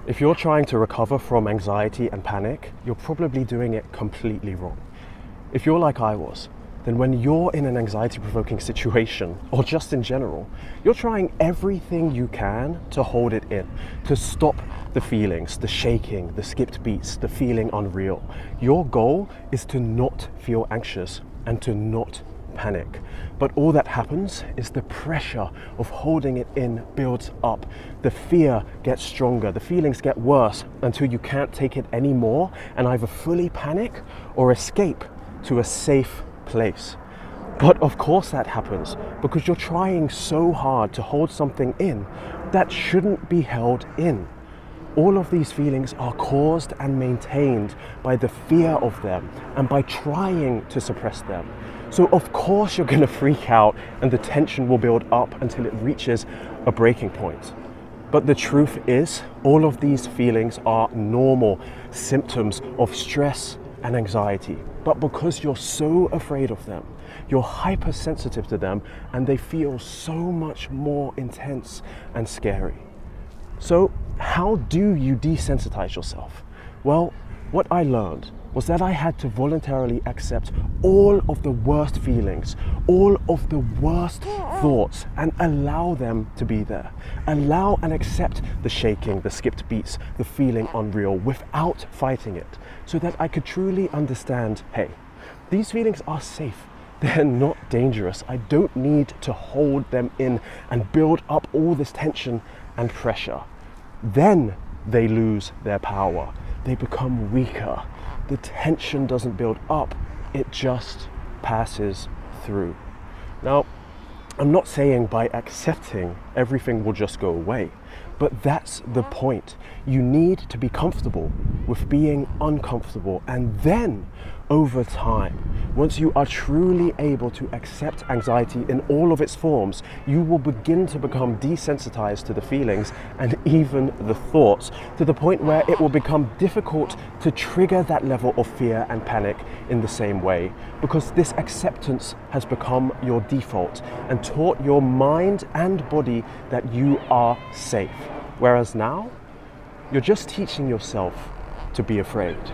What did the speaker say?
If you're trying to recover from anxiety and panic, you're probably doing it completely wrong. If you're like I was, then when you're in an anxiety-provoking situation, or just in general, you're trying everything you can to hold it in, to stop the feelings, the shaking, the skipped beats, the feeling unreal. Your goal is to not feel anxious and to not panic. But all that happens is the pressure of holding it in builds up. The fear gets stronger, the feelings get worse until you can't take it anymore and either fully panic or escape to a safe place. But of course that happens because you're trying so hard to hold something in that shouldn't be held in. All of these feelings are caused and maintained by the fear of them and by trying to suppress them. So of course you're going to freak out and the tension will build up until it reaches a breaking point. But the truth is, all of these feelings are normal symptoms of stress and anxiety. But because you're so afraid of them, you're hypersensitive to them and they feel so much more intense and scary. So how do you desensitize yourself? Well, what I learned was that I had to voluntarily accept all of the worst feelings, all of the worst thoughts, and allow them to be there. Allow and accept the shaking, the skipped beats, the feeling unreal without fighting it, so that I could truly understand, hey, these feelings are safe. They're not dangerous. I don't need to hold them in and build up all this tension and pressure. Then they lose their power. They become weaker. The tension doesn't build up, it just passes through. Now, I'm not saying by accepting everything will just go away, but that's the point. You need to be comfortable with being uncomfortable, and then over time, once you are truly able to accept anxiety in all of its forms, you will begin to become desensitized to the feelings and even the thoughts, to the point where it will become difficult to trigger that level of fear and panic in the same way, because this acceptance has become your default and taught your mind and body that you are safe. Whereas now, you're just teaching yourself to be afraid.